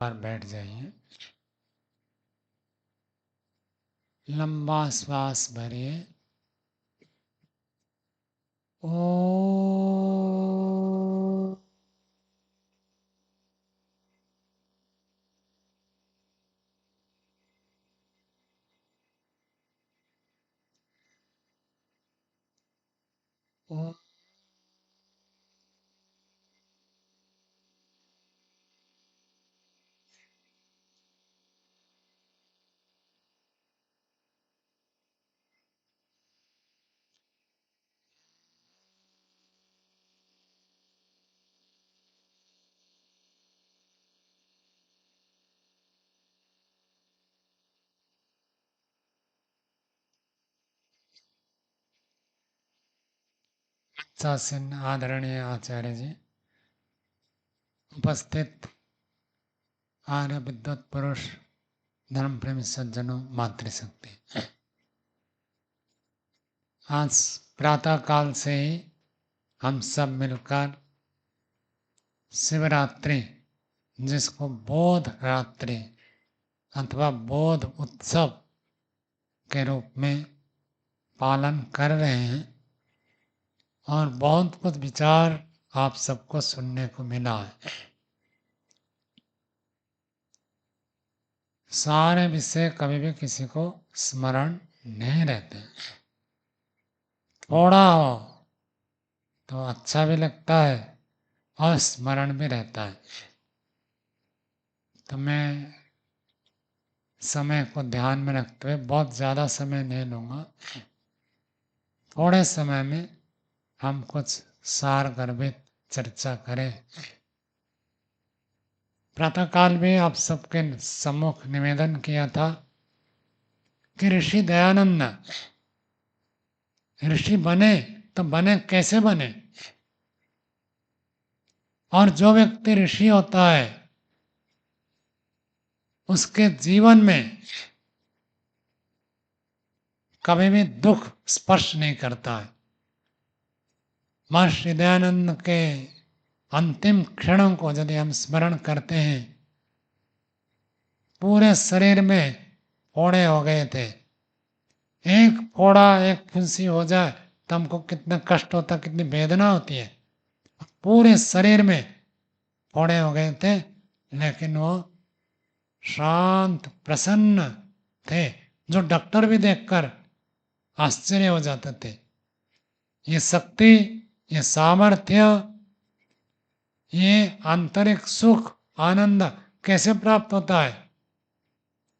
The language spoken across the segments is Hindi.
बार बैठ जाइए। लंबा श्वास भरिए। ओ ओ शासन आदरणीय आचार्य जी, उपस्थित आर्य विद्वत पुरुष, धर्म प्रेमी सज्जनों, मातृशक्ति, आज प्रातः काल से ही हम सब मिलकर शिवरात्रि, जिसको बोध रात्रि अथवा बोध उत्सव के रूप में पालन कर रहे हैं और बहुत कुछ विचार आप सबको सुनने को मिला है। सारे विषय कभी भी किसी को स्मरण नहीं रहते। थोड़ा हो तो अच्छा भी लगता है और स्मरण भी रहता है। तो मैं समय को ध्यान में रखते हुए बहुत ज़्यादा समय नहीं लूँगा। थोड़े समय में हम कुछ सार गर्भित चर्चा करें। प्रातःकाल में आप सबके सम्मुख निवेदन किया था कि ऋषि दयानंद ऋषि बने तो बने कैसे बने, और जो व्यक्ति ऋषि होता है उसके जीवन में कभी भी दुख स्पर्श नहीं करता है। महर्षि दयानंद के अंतिम क्षणों को यदि हम स्मरण करते हैं, पूरे शरीर में फोड़े हो गए थे। एक फोड़ा, एक फुंसी हो जाए तो हमको कितना कष्ट होता, कितनी वेदना होती है। पूरे शरीर में फोड़े हो गए थे, लेकिन वो शांत प्रसन्न थे, जो डॉक्टर भी देखकर आश्चर्य हो जाते थे। ये शक्ति, ये सामर्थ्य, ये आंतरिक सुख आनंद कैसे प्राप्त होता है?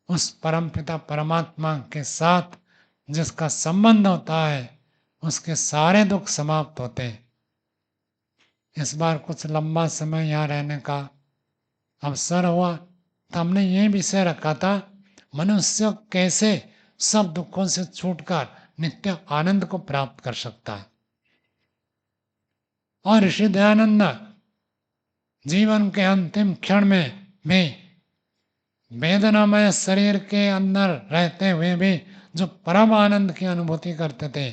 उस परमपिता परमात्मा के साथ जिसका संबंध होता है, उसके सारे दुख समाप्त होते हैं। इस बार कुछ लंबा समय यहाँ रहने का अवसर हुआ तो हमने ये विषय रखा था, मनुष्य कैसे सब दुखों से छूटकर नित्य आनंद को प्राप्त कर सकता है। और ऋषि दयानंद जीवन के अंतिम क्षण में भी वेदनामय शरीर के अंदर रहते हुए भी जो परम आनंद की अनुभूति करते थे,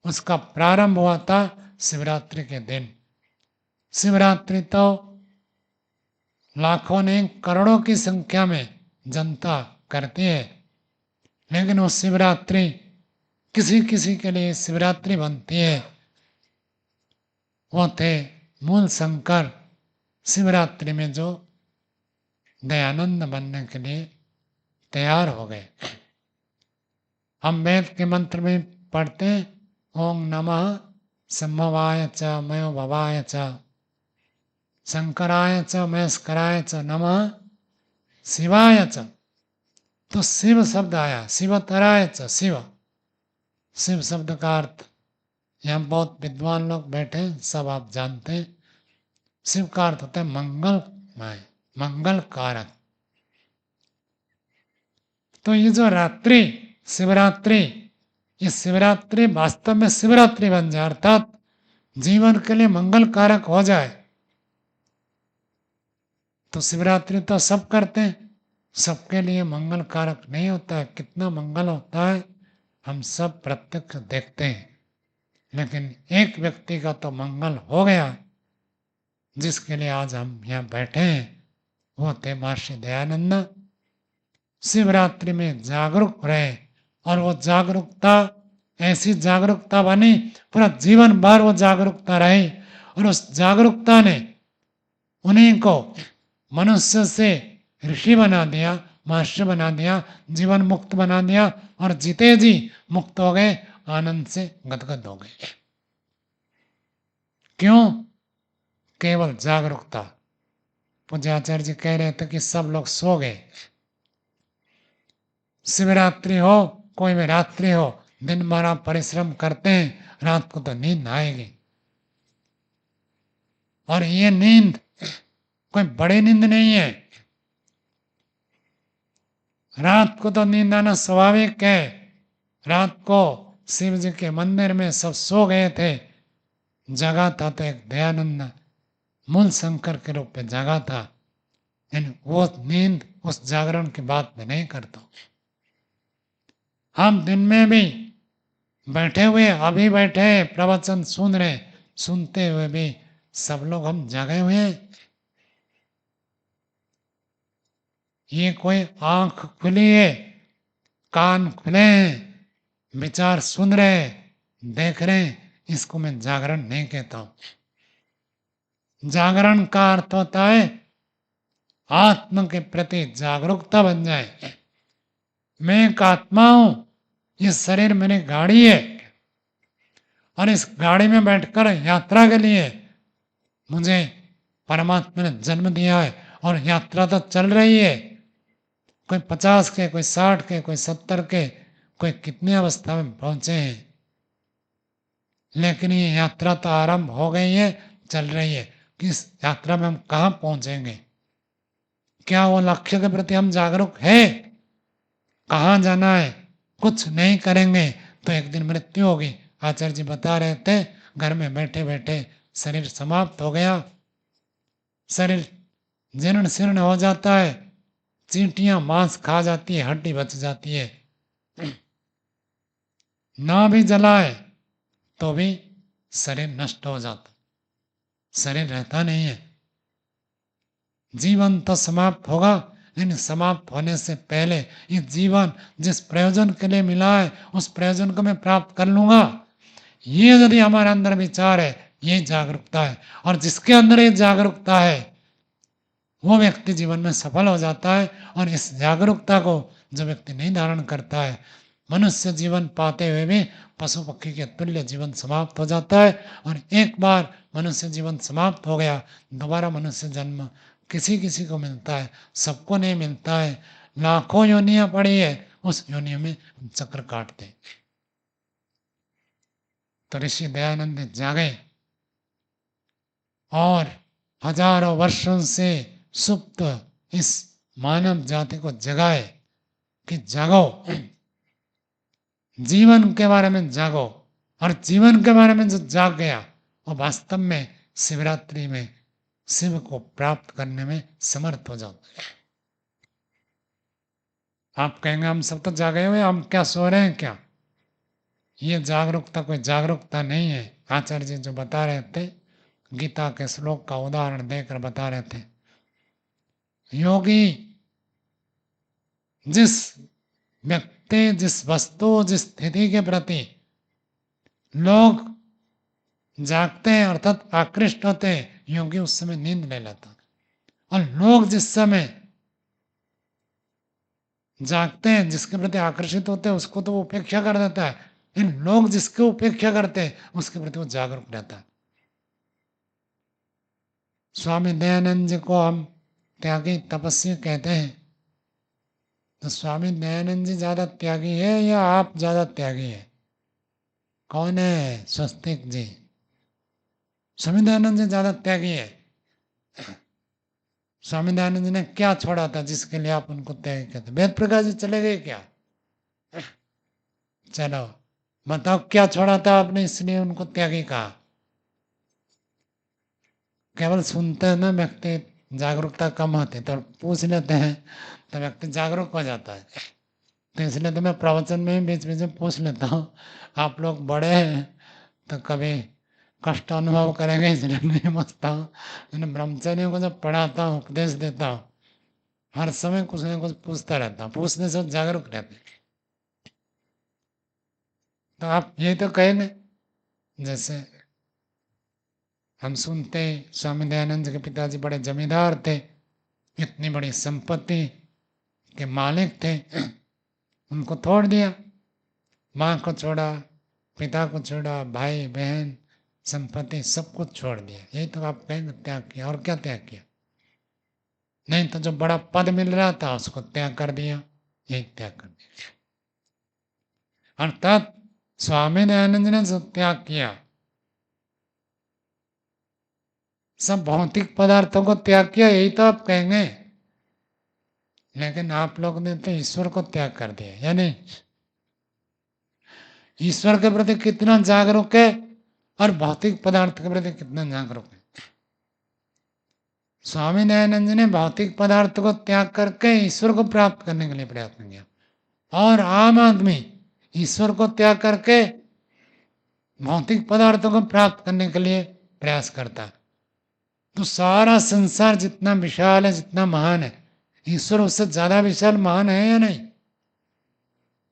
उसका प्रारंभ हुआ था शिवरात्रि के दिन। शिवरात्रि तो लाखों ने करोड़ों की संख्या में जनता करती है, लेकिन वो शिवरात्रि किसी किसी के लिए शिवरात्रि बनती है। वो थे मूल शंकर, शिवरात्रि में जो दयानंद बनने के लिए तैयार हो गए। हम वेद के मंत्र में पढ़ते हैं, ओम नमः संभवाय च मयो भवाय च शंकराय च महेश्वराय च नमः शिवाय च। तो शिव शब्द आया, शिवतराय च, शिव शिव शब्द का अर्थ, यहाँ बहुत विद्वान लोग बैठे, सब आप जानते हैं। शिव का अर्थ होता है मंगलमय, मंगल कारक। तो ये जो रात्रि शिवरात्रि, ये शिवरात्रि वास्तव में शिवरात्रि बन जाए, अर्थात जीवन के लिए मंगल कारक हो जाए। तो शिवरात्रि तो सब करते हैं, सबके लिए मंगल कारक नहीं होता है। कितना मंगल होता है हम सब प्रत्यक्ष देखते हैं, लेकिन एक व्यक्ति का तो मंगल हो गया, जिसके लिए आज हम यहाँ बैठे हैं। वो थे महर्षि दयानंद। शिवरात्रि में जागरूक रहे और वो जागरूकता ऐसी जागरूकता बनी, पूरा जीवन भर वो जागरूकता रही और उस जागरूकता ने उन्हीं को मनुष्य से ऋषि बना दिया, महर्षि बना दिया, जीवन मुक्त बना दिया और जीते जी मुक्त हो गए, आनंद से गदगद हो गए। क्यों? केवल जागरूकता। पूज्य आचार्य जी कह रहे थे कि सब लोग सो गए, शिवरात्रि हो कोई भी रात्रि हो, दिन भर आप परिश्रम करते हैं, रात को तो नींद आएगी। और ये नींद कोई बड़ी नींद नहीं है, रात को तो नींद आना स्वाभाविक है। रात को शिव जी के मंदिर में सब सो गए थे, जगा था तो एक दयानंद मूल शंकर के रूप में जगा था, यानी वो नींद उस जागरण की बात में नहीं करता। हम दिन में भी बैठे हुए, अभी बैठे प्रवचन सुन रहे, सुनते हुए भी सब लोग हम जागे हुए हैं। ये कोई आंख खुली है, कान खुले हैं, विचार सुन रहे, देख रहे, इसको मैं जागरण नहीं कहता हूं। जागरण का अर्थ होता है आत्मा के प्रति जागरूकता बन जाए। मैं एक आत्मा हूं, ये शरीर मेरी गाड़ी है और इस गाड़ी में बैठकर यात्रा के लिए मुझे परमात्मा ने जन्म दिया है और यात्रा तो चल रही है। कोई 50 के, कोई 60 के, कोई 70 के, कोई कितनी अवस्था में पहुंचे हैं, लेकिन ये यात्रा तो आरंभ हो गई है, चल रही है। किस यात्रा में हम कहाँ पहुंचेंगे? क्या वो लक्ष्य के प्रति हम जागरूक है? कहाँ जाना है? कुछ नहीं करेंगे तो एक दिन मृत्यु होगी। आचार्य जी बता रहे थे, घर में बैठे बैठे शरीर समाप्त हो गया, शरीर जीर्ण शीर्ण हो जाता है, चींटियां मांस खा जाती है, हड्डी बच जाती है, ना भी जलाए तो भी शरीर नष्ट हो जाता, शरीर रहता नहीं है। जीवन तो समाप्त होगा, लेकिन समाप्त होने से पहले ये जीवन जिस प्रयोजन के लिए मिला है, उस प्रयोजन को मैं प्राप्त कर लूंगा, ये यदि हमारे अंदर विचार है, ये जागरूकता है। और जिसके अंदर ये जागरूकता है वो व्यक्ति जीवन में सफल हो जाता है। और इस जागरूकता को जो व्यक्ति नहीं धारण करता है, मनुष्य जीवन पाते हुए भी पशु पक्षी के तुल्य जीवन समाप्त हो जाता है। और एक बार मनुष्य जीवन समाप्त हो गया, दोबारा मनुष्य जन्म किसी किसी को मिलता है, सबको नहीं मिलता है। लाखों योनियां पड़ी है, उस योनियों में चक्र काटते। तो ऋषि दयानंद जागे और हजारों वर्षों से सुप्त इस मानव जाति को जगाए कि जागो, जीवन के बारे में जागो। और जीवन के बारे में जो जाग गया वो वास्तव में शिवरात्रि में शिव को प्राप्त करने में समर्थ हो जाता है। आप कहेंगे हम सब तो जागे हुए, हम क्या सो रहे हैं क्या? ये जागरूकता कोई जागरूकता नहीं है। आचार्य जी जो बता रहे थे, गीता के श्लोक का उदाहरण देकर बता रहे थे, योगी जिस व्यक्ति, जिस वस्तु, जिस स्थिति के प्रति लोग जागते हैं अर्थात आकृष्ट होते हैं, योगी उस समय नींद ले लेता। और लोग जिस समय जागते हैं, जिसके प्रति आकर्षित होते हैं, उसको तो वो उपेक्षा कर देता है। इन लोग जिसकी उपेक्षा करते हैं उसके प्रति वो जागरूक रहता है। स्वामी दयानंद जी को हम त्यागी तपस्वी कहते हैं। तो स्वामी दयानंद जी ज्यादा त्यागी है या आप ज्यादा त्यागी है? कौन है? स्वस्तिक जी। स्वामी दयानंद जी ज्यादा त्यागी है। स्वामी दयानंद जी ने क्या छोड़ा था जिसके लिए आप उनको त्यागी कहते? वेद प्रकाश जी चले गए क्या? चलो बताओ क्या छोड़ा था आपने इसलिए उनको त्यागी कहा? केवल सुनते हैं ना व्यक्ति, जागरूकता कम होती तो पूछ लेते हैं तो व्यक्ति जागरूक हो जाता है। तो इसलिए तो मैं प्रवचन में ही बीच बीच में पूछ लेता हूँ। आप लोग बड़े हैं तो कभी कष्ट अनुभव करेंगे, इसलिए नहीं पूछता हूँ। मैंने ब्रह्मचारियों को जब पढ़ाता हूँ, उपदेश देता हूँ, हर समय कुछ ना कुछ पूछता रहता, पूछने से जागरूक रहते। तो आप ये तो कहेंगे, जैसे हम सुनते हैं स्वामी दयानंद जी के पिताजी बड़े जमींदार थे, इतनी बड़ी संपत्ति के मालिक थे, उनको छोड़ दिया, माँ को छोड़ा, पिता को छोड़ा, भाई बहन संपत्ति सब कुछ छोड़ दिया। यही तो आप कहेंगे त्याग किया, और क्या त्याग किया? नहीं तो जो बड़ा पद मिल रहा था उसको त्याग कर दिया, यही त्याग कर दिया। अर्थात स्वामी दयानंद ने जो त्याग किया, सब भौतिक पदार्थों को त्याग किया, यही तो आप कहेंगे। लेकिन आप लोग ने तो ईश्वर को त्याग कर दिया, यानी ईश्वर के प्रति कितना जागरूक है और भौतिक पदार्थ के प्रति कितना जागरूक है। स्वामी दयानंद जी ने भौतिक पदार्थ को त्याग करके ईश्वर को प्राप्त करने के लिए प्रयत्न किया, और आम आदमी ईश्वर को त्याग करके भौतिक पदार्थों को प्राप्त करने के लिए प्रयास करता है। तो सारा संसार जितना विशाल है, जितना महान है, ईश्वर उससे ज्यादा विशाल महान है या नहीं?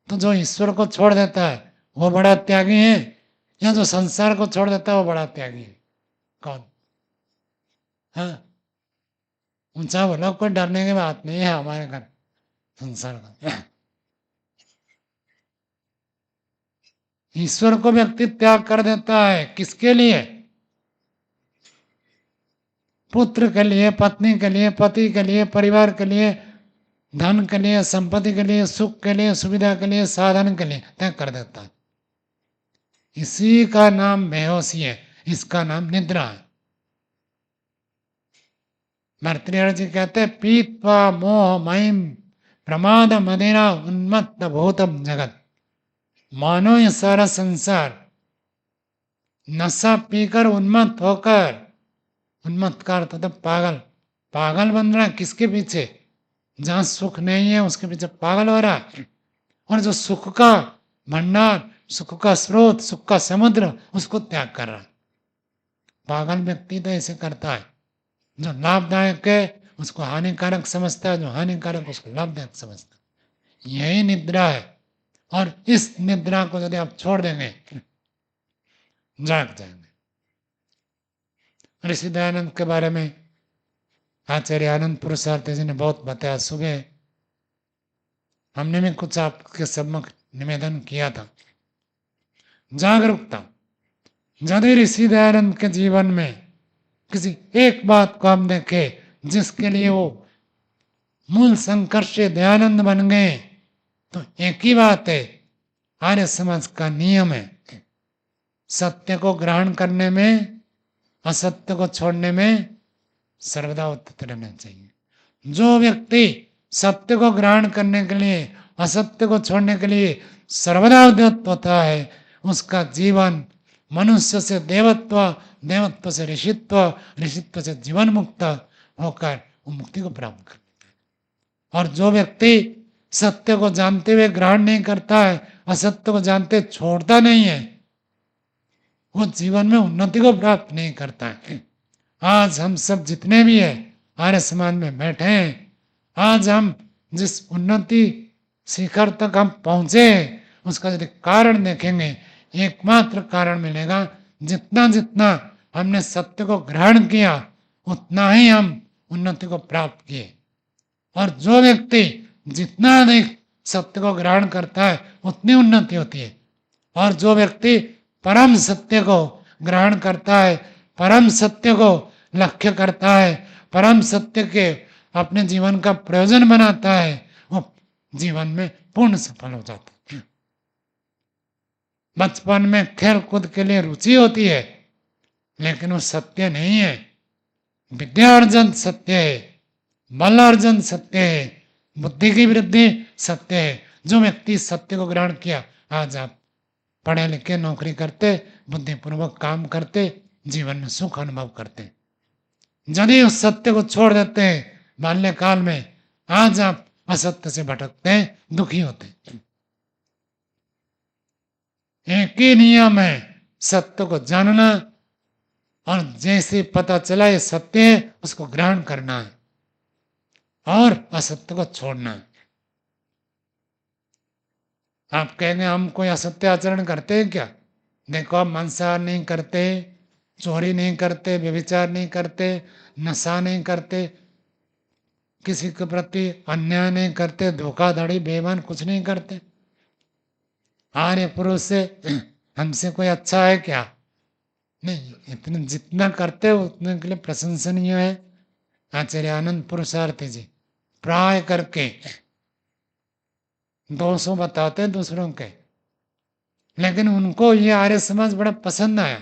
तो जो ईश्वर को छोड़ देता है वो बड़ा त्यागी है, या जो संसार को छोड़ देता है वो बड़ा त्यागी है? कौन? हाँ, ऊंचा बोलो, कोई डरने की बात नहीं है हमारे घर संसार का। ईश्वर को व्यक्ति त्याग कर देता है, किसके लिए? पुत्र के लिए, पत्नी के लिए, पति के लिए, परिवार के लिए, धन के लिए, संपत्ति के लिए, सुख के लिए, सुविधा के लिए, साधन के लिए त्याग कर देता है। इसी का नाम बेहोशी है, इसका नाम निद्रा है। भर्तृहरि जी कहते, पीत्वा मोह महिम प्रमाद मदिरा उन्मत्त भूतम जगत। मानो ये सारा संसार नशा पीकर उन्मत्त होकर, उन्मत्त का अर्थ होता पागल, पागल बन रहा है किसके पीछे? जहां सुख नहीं है उसके पीछे पागल हो रहा है, और जो सुख का भंडार, सुख का स्रोत, सुख का समुद्र, उसको त्याग कर रहा है। पागल व्यक्ति तो ऐसे करता है, जो लाभदायक है उसको हानिकारक समझता है, जो हानिकारक उसको लाभदायक समझता है। यही निद्रा है, और इस निद्रा को यदि आप छोड़ देंगे, जाग जाएंगे। ऋषि दयानंद के बारे में आचार्य आनंद पुरुषार्थी जी ने बहुत बताया। सुबह हमने भी कुछ आपके सम्मुख निवेदन किया था। जागरूकता, यदि ऋषि दयानंद के जीवन में किसी एक बात को हम देखें जिसके लिए वो मूल संकर्ष दयानंद बन गए, तो एक ही बात है, आर्य समाज का नियम है, सत्य को ग्रहण करने में, असत्य को छोड़ने में सर्वदा उद्यत रहना चाहिए। जो व्यक्ति सत्य को ग्रहण करने के लिए, असत्य को छोड़ने के लिए सर्वदा उद्यत होता है, उसका जीवन मनुष्य से देवत्व, देवत्व से ऋषित्व, ऋषित्व से जीवन मुक्त होकर वो मुक्ति को प्राप्त कर लेता है। और जो व्यक्ति सत्य को जानते हुए ग्रहण नहीं करता है, असत्य को जानते छोड़ता नहीं है, वो जीवन में उन्नति को प्राप्त नहीं करता है। आज हम सब जितने भी है आर्य समाज में बैठे हैं, आज हम जिस उन्नति शिखर तक हम पहुंचे, उसका यदि कारण देखेंगे, एकमात्र कारण मिलेगा, जितना जितना हमने सत्य को ग्रहण किया उतना ही हम उन्नति को प्राप्त किए। और जो व्यक्ति जितना अधिक सत्य को ग्रहण करता है उतनी उन्नति होती है। और जो व्यक्ति परम सत्य को ग्रहण करता है, परम सत्य को लक्ष्य करता है, परम सत्य के अपने जीवन का प्रयोजन बनाता है, वो जीवन में पूर्ण सफल हो जाता है। बचपन में खेल कूद के लिए रुचि होती है, लेकिन वो सत्य नहीं है। विद्या अर्जन सत्य है, बल अर्जन सत्य है, बुद्धि की वृद्धि सत्य है। जो व्यक्ति सत्य को ग्रहण किया, आज आप पढ़े लिखे नौकरी करते, बुद्धिपूर्वक काम करते, जीवन में सुख अनुभव करते। यदि उस सत्य को छोड़ देते हैं बाल्यकाल में, आज आप असत्य से भटकते हैं, दुखी होते हैं। एक ही नियम है, सत्य को जानना, और जैसे पता चला ये सत्य है उसको ग्रहण करना है। और असत्य को छोड़ना है। आप कहेंगे हम कोई असत्य आचरण करते हैं क्या? देखो, आप मांसाहार नहीं करते, चोरी नहीं करते, व्यभिचार नहीं करते, नशा नहीं करते, किसी के प्रति अन्याय नहीं करते, धोखाधड़ी बेईमान कुछ नहीं करते। आर्य पुरुष से हमसे कोई अच्छा है क्या? नहीं। इतने जितना करते हो उतने के लिए प्रशंसनीय है। आचार्य आनंद पुरुषार्थी जी प्राय करके 200 बताते दूसरों के, लेकिन उनको ये आर्य समाज बड़ा पसंद आया।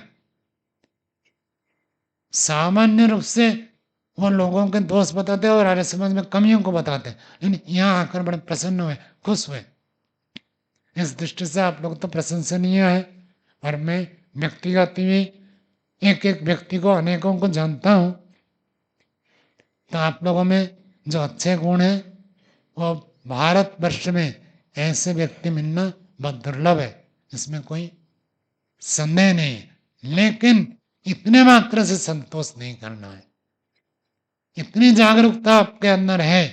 सामान्य रूप से वो लोगों के दोष बताते और आर्य समाज में कमियों को बताते, लेकिन यहाँ आकर बड़े प्रसन्न हुए, खुश हुए। इस दृष्टि से आप लोग तो प्रशंसनीय है। और मैं व्यक्तिगत भी एक एक व्यक्ति को, अनेकों को जानता हूं। तो आप लोगों में जो अच्छे गुण हैं, वो भारत वर्ष में ऐसे व्यक्ति मिलना बहुत दुर्लभ है, इसमें कोई संदेह नहीं है। लेकिन इतने मात्र से संतोष नहीं करना है। इतनी जागरूकता आपके अंदर है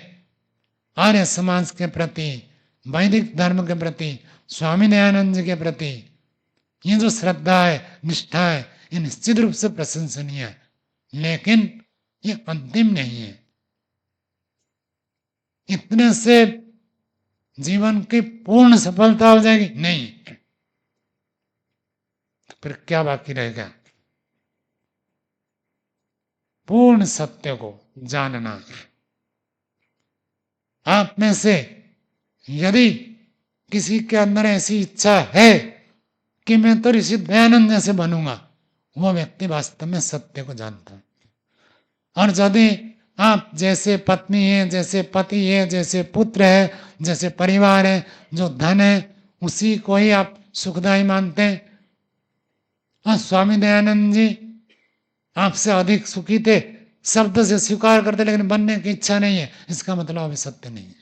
आर्य समाज के प्रति, वैदिक धर्म के प्रति, स्वामी दयानंद जी के प्रति, ये जो श्रद्धा है, निष्ठा है, ये निश्चित रूप से प्रशंसनीय है। लेकिन ये अंतिम नहीं है। इतने से जीवन की पूर्ण सफलता हो जाएगी? नहीं। तो फिर क्या बाकी रहेगा? पूर्ण सत्य को जानना। आप में से यदि किसी के अंदर ऐसी इच्छा है कि मैं तो ऋषि दयानंद जैसे बनूंगा, वो व्यक्ति वास्तव में सत्य को जानता है। और यदि आप जैसे पत्नी है, जैसे पति है, जैसे पुत्र है, जैसे परिवार है, जो धन है, उसी को ही आप सुखदायी मानते हैं। और स्वामी दयानंद जी आपसे अधिक सुखी थे, शब्द से स्वीकार करते, लेकिन बनने की इच्छा नहीं है, इसका मतलब अभी सत्य नहीं है।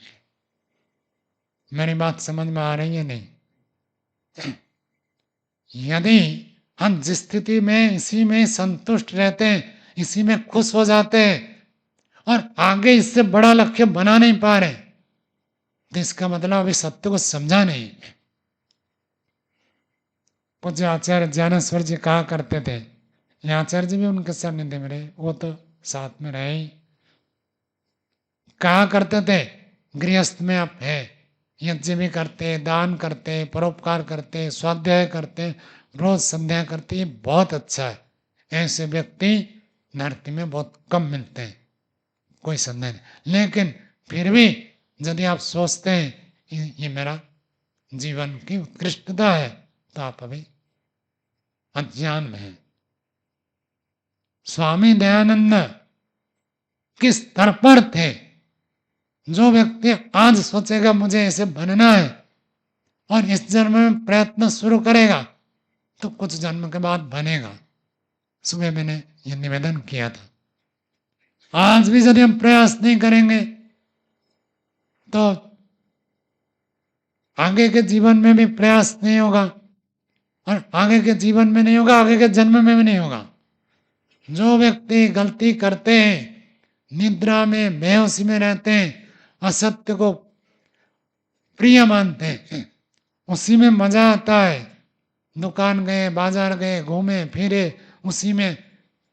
मेरी बात समझ में आ रही है? नहीं। यदि हम जिस स्थिति में इसी में संतुष्ट रहते हैं, इसी में खुश हो जाते हैं और आगे इससे बड़ा लक्ष्य बना नहीं पा रहे, तो इसका मतलब अभी सत्य को समझा नहीं। पूज्य आचार्य ज्ञानेश्वर जी कहा करते थे, ये आचार्य जी भी उनके सानिध्य में रहे, वो तो साथ में रहे ही, कहा करते थे गृहस्थ में आप है, यज्ञ भी करते, दान करते, परोपकार करते, स्वाध्याय करते, रोज संध्या करते, ये बहुत अच्छा है। ऐसे व्यक्ति धरती में बहुत कम मिलते हैं, कोई संदेह नहीं। लेकिन फिर भी यदि आप सोचते हैं ये मेरा जीवन की उत्कृष्टता है, तो आप अभी अज्ञान में हैं। स्वामी दयानंद किस स्तर पर थे? जो व्यक्ति आज सोचेगा मुझे ऐसे बनना है और इस जन्म में प्रयत्न शुरू करेगा, तो कुछ जन्म के बाद बनेगा। सुबह मैंने ये निवेदन किया था। आज भी यदि हम प्रयास नहीं करेंगे तो आगे के जीवन में भी प्रयास नहीं होगा, और आगे के जीवन में नहीं होगा, आगे के जन्म में भी नहीं होगा। जो व्यक्ति गलती करते हैं, निद्रा में, बेहोशी में रहते हैं, असत्य को प्रिय मानते हैं, उसी में मजा आता है। दुकान गए, बाजार गए, घूमे फिरे, उसी में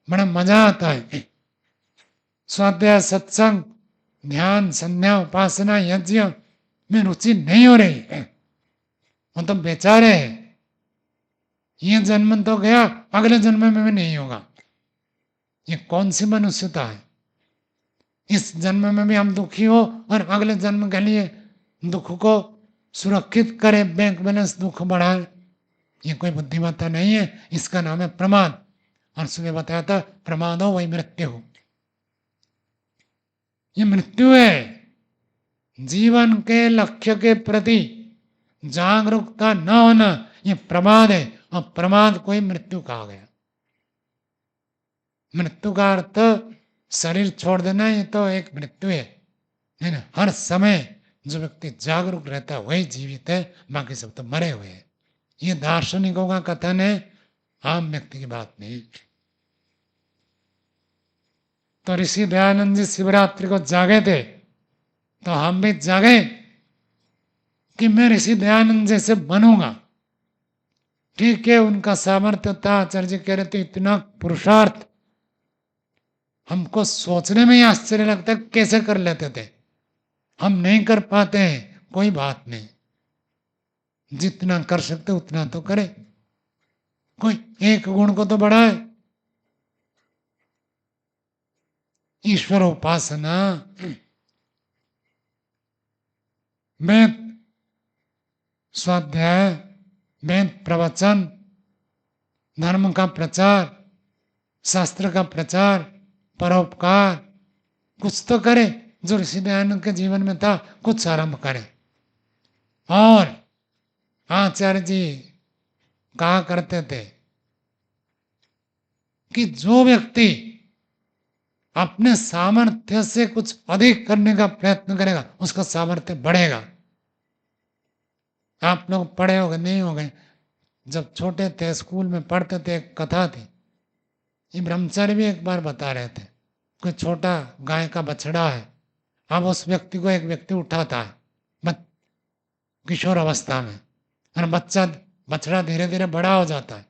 बड़ा मजा आता है। स्वाध्याय, सत्संग, ध्यान, संध्या, उपासना, यज्ञ में रुचि नहीं हो रही है, वो तो बेचारे हैं। ये जन्म तो गया, अगले जन्म में भी नहीं होगा। ये कौन सी मनुष्यता है? इस जन्म में भी हम दुखी हो और अगले जन्म के लिए दुख को सुरक्षित करें, बैंक बैलेंस दुख बढ़ाए, ये कोई बुद्धिमत्ता नहीं है। इसका नाम है प्रमाद। और सुबह बताया था, प्रमाद हो वही मृत्यु हो। ये मृत्यु है। जीवन के लक्ष्य के प्रति जागरूकता न होना, ये प्रमाद है। और प्रमाद को ही मृत्यु कहा गया। मृत्यु का अर्थ शरीर छोड़ देना, ये तो एक मृत्यु है ना। हर समय जो व्यक्ति जागरूक रहता है वही जीवित है, बाकी सब तो मरे हुए हैं। ये दार्शनिकों का कथन है, आम व्यक्ति की बात नहीं। तो ऋषि दयानंद जी शिवरात्रि को जागे थे तो हम भी जागे कि मैं ऋषि दयानंद जैसे बनूंगा। ठीक है, उनका सामर्थ्य था, आचार्य जी कह रहे थे इतना पुरुषार्थ हमको सोचने में ही आश्चर्य लगता है कैसे कर लेते थे। हम नहीं कर पाते हैं, कोई बात नहीं, जितना कर सकते उतना तो करे, कोई एक गुण को तो बढ़ाए। ईश्वर उपासना, वेद स्वाध्याय, वेद प्रवचन, धर्म का प्रचार, शास्त्र का प्रचार, परोपकार, कुछ तो करे। जो ऋषि दयानंद के जीवन में था कुछ आरंभ करे। और आचार्य जी कहा करते थे कि जो व्यक्ति अपने सामर्थ्य से कुछ अधिक करने का प्रयत्न करेगा उसका सामर्थ्य बढ़ेगा। आप लोग पढ़े होंगे, नहीं हो गए, जब छोटे थे स्कूल में पढ़ते थे, एक कथा थी, ये ब्रह्मचारी भी एक बार बता रहे थे। कोई छोटा गाय का बछड़ा है, अब उस व्यक्ति को एक व्यक्ति उठाता है किशोर अवस्था में, और बछड़ा धीरे धीरे बड़ा हो जाता है,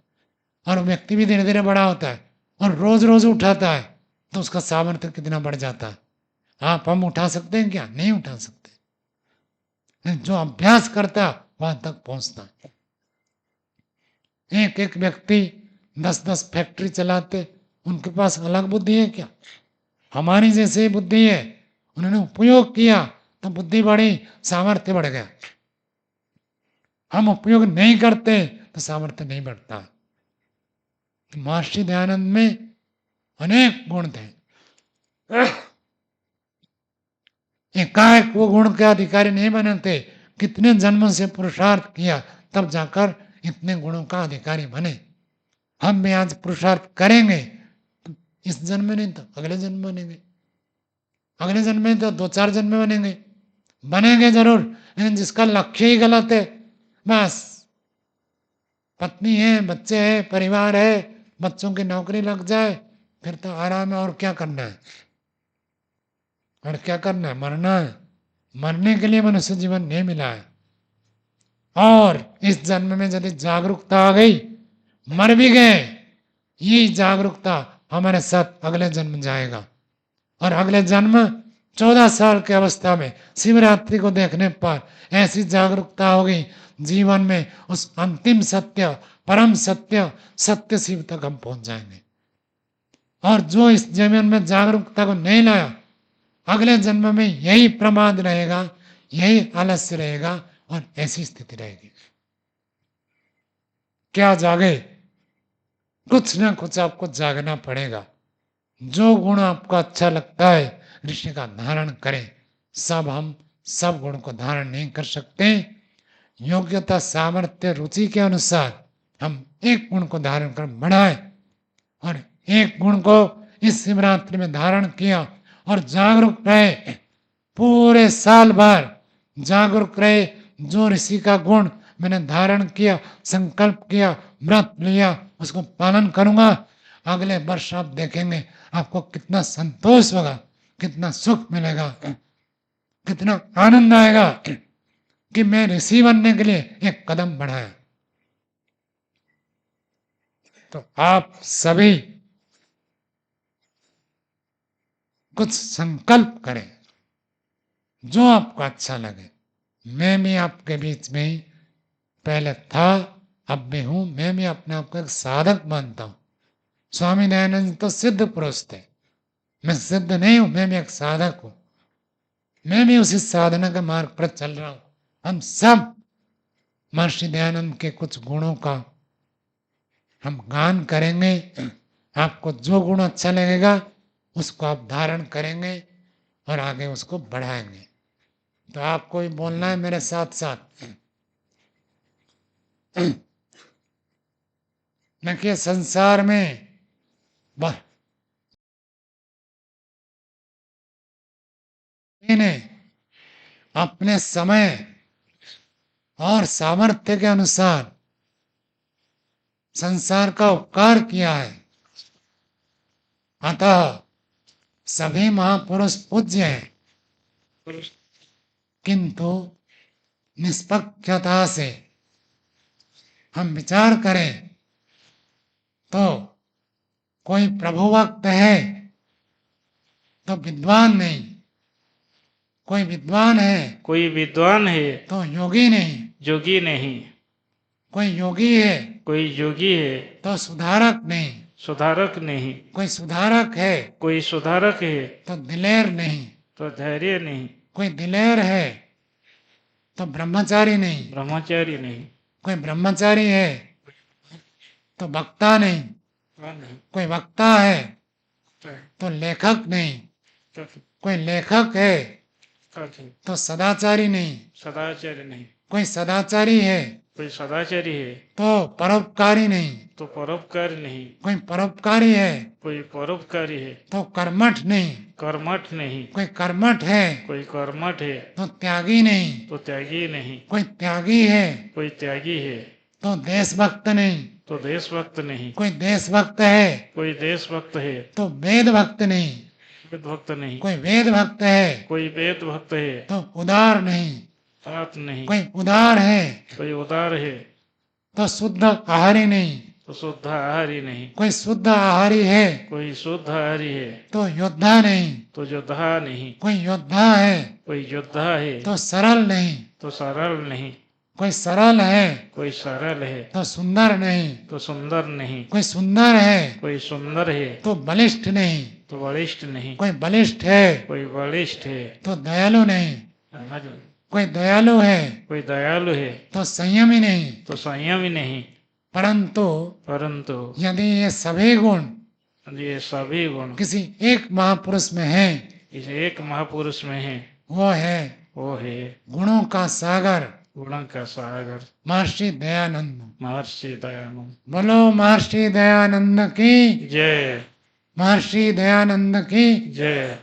और व्यक्ति भी धीरे धीरे बड़ा होता है, और रोज रोज उठाता है, तो उसका सामर्थ्य कितना बढ़ जाता है। आप हम उठा सकते हैं क्या? नहीं उठा सकते। जो अभ्यास करता है वहां तक पहुंचता है। एक एक व्यक्ति 10-10 फैक्ट्री चलाते, उनके पास अलग बुद्धि है क्या? हमारी जैसे बुद्धि है, उन्होंने उपयोग किया तो बुद्धि बढ़ी, सामर्थ्य बढ़ गया। हम उपयोग नहीं करते तो सामर्थ्य नहीं बढ़ता। महर्षि दयानंद में अनेक गुण थे, एकाएक वो गुण के अधिकारी नहीं बने थे, कितने जन्मों से पुरुषार्थ किया तब जाकर इतने गुणों का अधिकारी बने। हम भी आज पुरुषार्थ करेंगे तो इस जन्म में नहीं तो अगले जन्म बनेंगे, अगले जन्म में तो 2-4 जन्म में बनेंगे जरूर। लेकिन जिसका लक्ष्य ही गलत है, बस पत्नी है, बच्चे हैं, परिवार है, बच्चों की नौकरी लग जाए फिर तो आराम है। और क्या करना है? और क्या करना है? मरना है। मरने के लिए मनुष्य जीवन नहीं मिला है। और इस जन्म में यदि जागरूकता आ गई, मर भी गए, ये जागरूकता हमारे साथ अगले जन्म जाएगा। और अगले जन्म 14 साल की अवस्था में शिवरात्रि को देखने पर ऐसी जागरूकता होगी जीवन में, उस अंतिम सत्य, परम सत्य, सत्य शिव तक हम पहुंच जाएंगे। और जो इस जीवन में जागरूकता को नहीं लाया, अगले जन्म में यही प्रमाद रहेगा, यही आलस्य रहेगा, और ऐसी स्थिति रहेगी। क्या जागे? कुछ ना कुछ आपको जागना पड़ेगा। जो गुण आपको अच्छा लगता है ऋषि का धारण करें। हम सब गुण को धारण नहीं कर सकते। योग्यता, सामर्थ्य, रुचि के अनुसार हम एक गुण को धारण कर बढ़ाए, और एक गुण को इस शिवरात्रि में धारण किया और जागरूक रहे, पूरे साल भर जागरूक रहे। जो ऋषि का गुण मैंने धारण किया, संकल्प किया, व्रत लिया, उसको पालन करूंगा। अगले वर्ष आप देखेंगे आपको कितना संतोष होगा, कितना सुख मिलेगा, कितना आनंद आएगा कि मैं ऋषि बनने के लिए एक कदम बढ़ाया। तो आप सभी कुछ संकल्प करें जो आपको अच्छा लगे। मैं भी आपके बीच में ही पहले था, अब भी हूं। मैं भी अपने आप को एक साधक मानता हूं। स्वामी दयानंद तो सिद्ध पुरुष थे, मैं सिद्ध नहीं हूं, मैं भी एक साधक हूं। मैं भी उसी साधना के मार्ग पर चल रहा हूं। हम सब महर्षि दयानंद के कुछ गुणों का हम गान करेंगे। आपको जो गुण अच्छा लगेगा उसको आप धारण करेंगे और आगे उसको बढ़ाएंगे। तो आपको भी बोलना है मेरे साथ साथ। देखिए, संसार में ने अपने समय और सामर्थ्य के अनुसार संसार का उपकार किया है। अतः सभी महापुरुष पूज्य हैं। किंतु निष्पक्षता से हम विचार करें तो कोई प्रभु भक्त है तो विद्वान नहीं, कोई विद्वान है कोई विद्वान है तो योगी नहीं, योगी नहीं, कोई योगी है कोई योगी है तो सुधारक नहीं, सुधारक नहीं, कोई सुधारक है कोई सुधारक है तो दिलेर नहीं, तो धैर्य नहीं, कोई दिलेर है तो ब्रह्मचारी नहीं, ब्रह्मचारी नहीं, कोई ब्रह्मचारी है तो वक्ता नहीं, कोई वक्ता है तो लेखक नहीं, कोई लेखक है तो सदाचारी नहीं, सदाचारी नहीं, कोई सदाचारी है कोई सदाचारी है तो परोपकारी नहीं, तो परोपकारी नहीं, कोई परोपकारी है कोई परोपकारी है तो कर्मठ नहीं, कर्मठ नहीं, कोई कर्मठ है कोई कर्मठ है तो त्यागी नहीं, तो त्यागी नहीं, कोई त्यागी है कोई त्यागी है तो देशभक्त नहीं, तो देशभक्त नहीं, कोई देशभक्त है कोई देशभक्त है तो वेद भक्त नहीं, वेद भक्त नहीं, कोई वेद भक्त है कोई वेद भक्त है तो उदार नहीं, तात नहीं, कोई उदार है कोई उदार है तो शुद्ध आहारी नहीं, तो शुद्ध आहारी नहीं, कोई शुद्ध आहारी है कोई शुद्ध आहारी है तो योद्धा नहीं, तो योद्धा नहीं, कोई योद्धा है कोई योद्धा है तो सरल नहीं, तो सरल नहीं, कोई सरल है कोई सरल है तो सुंदर नहीं, तो सुंदर नहीं, कोई सुंदर है कोई सुंदर है तो बलिष्ठ नहीं, तो बलिष्ठ नहीं, कोई बलिष्ठ है कोई बलिष्ठ है तो दयालु नहीं, कोई दयालु है कोई दयालु है तो संयमी नहीं, तो संयमी नहीं, परंतु परंतु यदि ये सभी गुण ये सभी गुण किसी एक महापुरुष में है, इस एक महापुरुष में है, वो है वो है गुणों का सागर गुणों का सागर महर्षि दयानंद। महर्षि दयानंद। बोलो महर्षि दयानंद की जय, महर्षि दयानंद की जय।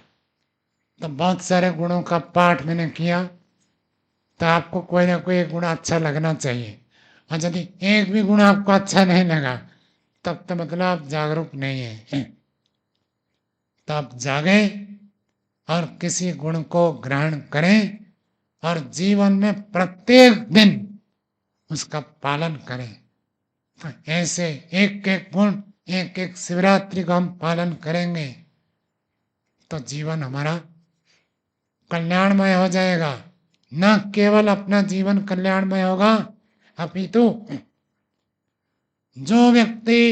तो बहुत सारे गुणों का पाठ मैंने किया, तो आपको कोई ना कोई एक गुण अच्छा लगना चाहिए, और यदि एक भी गुण आपको अच्छा नहीं लगा तब तो मतलब आप जागरूक नहीं है। तो आप जागे और किसी गुण को ग्रहण करें और जीवन में प्रत्येक दिन उसका पालन करें। तो ऐसे एक एक गुण, एक एक शिवरात्रि का हम पालन करेंगे तो जीवन हमारा कल्याणमय हो जाएगा। न केवल अपना जीवन कल्याणमय होगा, अपितु जो व्यक्ति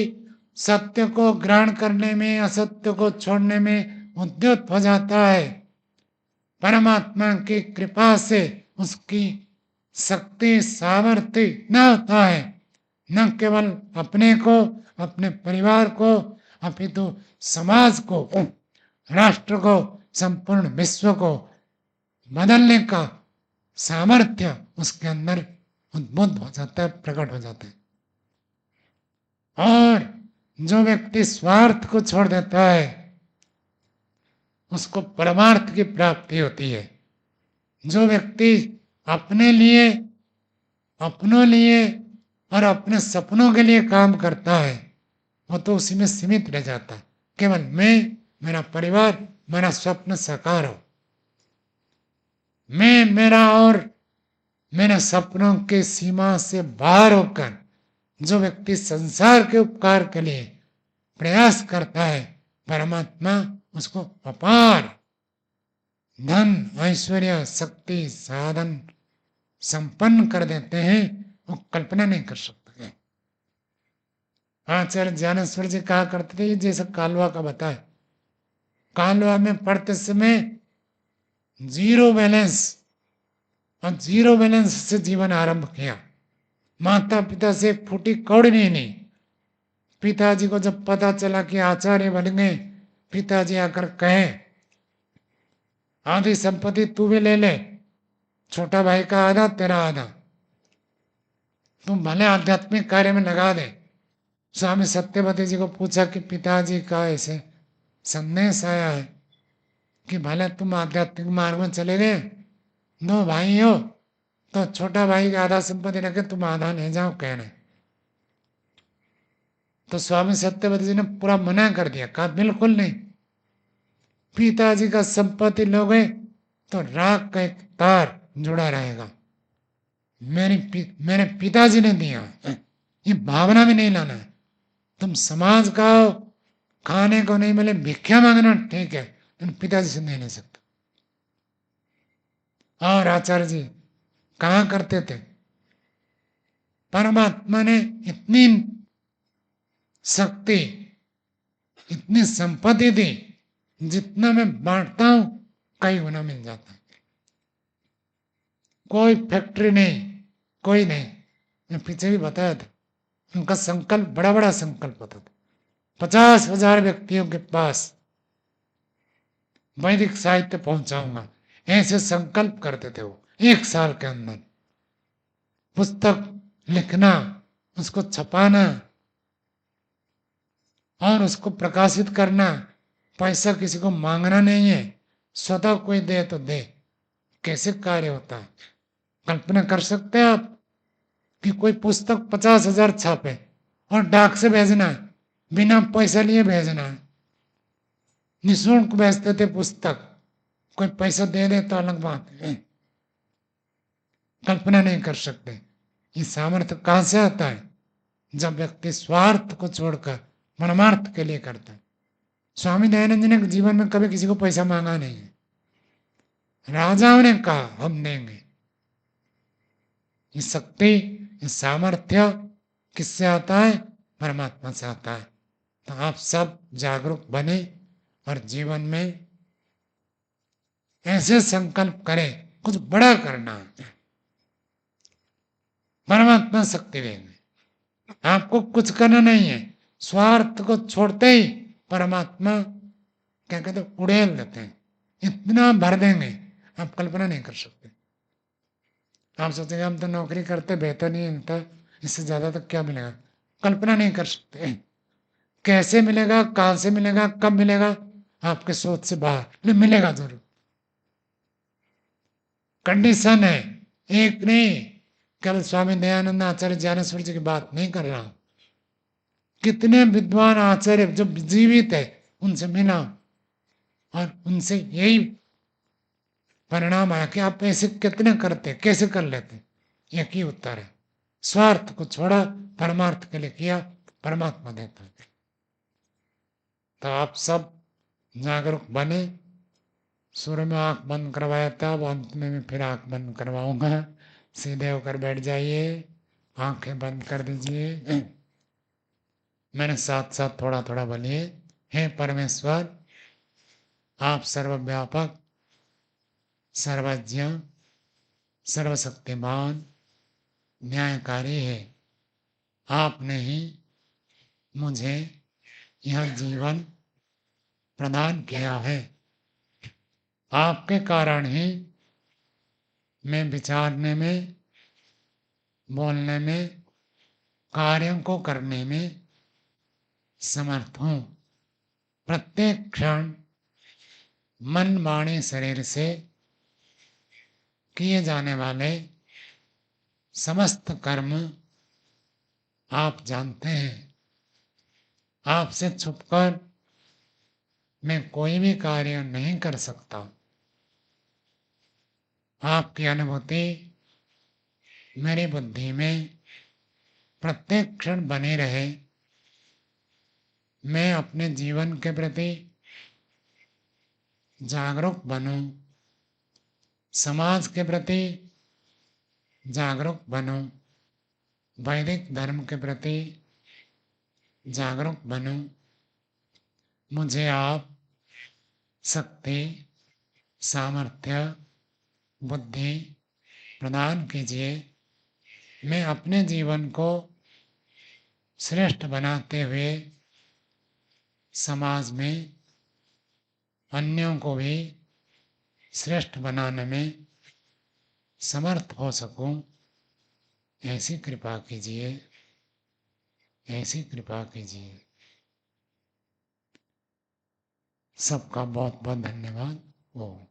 सत्य को ग्रहण करने में, असत्य को छोड़ने में उद्युक्त हो जाता है, परमात्मा की कृपा से उसकी शक्ति सामर्थ्य न होता है, न केवल अपने को, अपने परिवार को, अपितु समाज को, राष्ट्र को, संपूर्ण विश्व को बदलने का सामर्थ्य उसके अंदर उद्बुद्ध हो जाता है, प्रकट हो जाता है। और जो व्यक्ति स्वार्थ को छोड़ देता है उसको परमार्थ की प्राप्ति होती है। जो व्यक्ति अपने लिए, अपनों लिए और अपने सपनों के लिए काम करता है वो तो उसी में सीमित रह जाता है। केवल मैं, मेरा परिवार, मेरा स्वप्न साकार हो। मैं, मेरा और मेरे सपनों के सीमा से बाहर होकर जो व्यक्ति संसार के उपकार के लिए प्रयास करता है, परमात्मा उसको अपार धन, ऐश्वर्य, शक्ति, साधन संपन्न कर देते हैं, वो कल्पना नहीं कर सकते। आचार्य ज्ञानेश्वर जी कहा करते थे, जैसे कालवा का बताए, कालवा में पढ़ते समय जीरो बैलेंस, और जीरो बैलेंस से जीवन आरंभ किया। माता पिता से फूटी कौड़ी नहीं। पिताजी को जब पता चला कि आचार्य बन गए, पिताजी आकर कहे आधी संपत्ति तू भी ले ले, छोटा भाई का आधा, तेरा आधा, तुम भले आध्यात्मिक कार्य में लगा दे। स्वामी सत्यवती जी को पूछा कि पिताजी का ऐसे संदेश आया है कि भले तुम आध्यात्मिक मार्ग में चले गए, दो भाई हो तो छोटा भाई का आधा संपत्ति रखे, तुम आधा ले जाओ, कहने। तो स्वामी सत्यवती जी ने पूरा मना कर दिया, कहा बिल्कुल नहीं, पिताजी का संपत्ति लोगे तो राख का एक तार जुड़ा रहेगा। मेरे पिताजी ने दिया, ये भावना में नहीं लाना है। तुम समाज का खाने को नहीं मिले भिक्षा मांगना ठीक है, लेकिन पिताजी से नहीं ले सकते। और आचार्य जी कहा करते थे, परमात्मा ने इतनी शक्ति, इतनी संपत्ति दी, जितना मैं बांटता हूं कई गुना मिल जाता है। कोई फैक्ट्री नहीं, कोई नहीं। मैं पीछे भी बताया था, उनका संकल्प बड़ा बड़ा संकल्प होता था। 50,000 व्यक्तियों के पास वैदिक साहित्य पहुंचाऊंगा, ऐसे संकल्प करते थे वो। 1 साल के अंदर पुस्तक लिखना, उसको छपाना और उसको प्रकाशित करना। पैसा किसी को मांगना नहीं है, स्वतः कोई दे तो दे। कैसे कार्य होता है, कल्पना कर सकते हैं आप कि कोई पुस्तक 50,000 छापे और डाक से भेजना है, बिना पैसा लिए भेजना है। निःशुल्क भेजते थे पुस्तक, कोई पैसा दे दे तो अलग बात है। कल्पना नहीं कर सकते। ये सामर्थ्य कहां से आता है, जब व्यक्ति स्वार्थ को छोड़कर परमार्थ के लिए करता है। स्वामी दयानंद जी ने जीवन में कभी किसी को पैसा मांगा नहीं है। राजाओं ने कहा हम देंगे। ये शक्ति, ये सामर्थ्य किससे आता है, परमात्मा से आता है। तो आप सब जागरूक बने और जीवन में ऐसे संकल्प करें, कुछ बड़ा करना है, परमात्मा शक्ति देंगे। आपको कुछ करना नहीं है, स्वार्थ को छोड़ते ही परमात्मा क्या कहते उड़ेल देते हैं, इतना भर देंगे आप कल्पना नहीं कर सकते। आप सोचेंगे हम तो नौकरी करते, बेहतर नहीं मिलता, इससे ज्यादा तो क्या मिलेगा, कल्पना नहीं कर सकते। कैसे मिलेगा, कहां से मिलेगा, कब मिलेगा, आपके सोच से बाहर, लेकिन मिलेगा जरूर। कंडीशन है, एक नहीं। केवल स्वामी दयानंद आचार्य ज्ञानेश्वर जी की बात नहीं कर रहा हूं, कितने विद्वान आचार्य जो जीवित है उनसे मिला और उनसे यही परिणाम आया कि आप ऐसे कितने करते, कैसे कर लेते। एक ही उत्तर है, स्वार्थ को छोड़ा, परमार्थ के लिए किया, परमात्मा देता है। तो आप सब जागरूक बने। शुरू में आंख बंद करवाया था, अब अंत में मैं फिर आंख बंद करवाऊंगा। सीधे होकर बैठ जाइए, आंखें बंद कर दीजिए। मेरे साथ साथ थोड़ा थोड़ा बोलिए, हे परमेश्वर, आप सर्वव्यापक, सर्वज्ञ, सर्वशक्तिमान, न्यायकारी है। आपने ही मुझे यह जीवन प्रदान किया है। आपके कारण ही मैं विचारने में, बोलने में, कार्यों को करने में समर्थ हूं। प्रत्येक क्षण मन, वाणी, शरीर से किए जाने वाले समस्त कर्म आप जानते हैं। आपसे छुपकर मैं कोई भी कार्य नहीं कर सकता। आपकी अनुभूति मेरी बुद्धि में प्रत्येक क्षण बनी रहे। मैं अपने जीवन के प्रति जागरूक बनूं, समाज के प्रति जागरूक बनूं, वैदिक धर्म के प्रति जागरूक बनूं। मुझे आप शक्ति, सामर्थ्य, बुद्धि प्रदान कीजिए। मैं अपने जीवन को श्रेष्ठ बनाते हुए समाज में अन्यों को भी श्रेष्ठ बनाने में समर्थ हो सकूं, ऐसी कृपा कीजिए, ऐसी कृपा कीजिए। सबका बहुत बहुत धन्यवाद। ओम।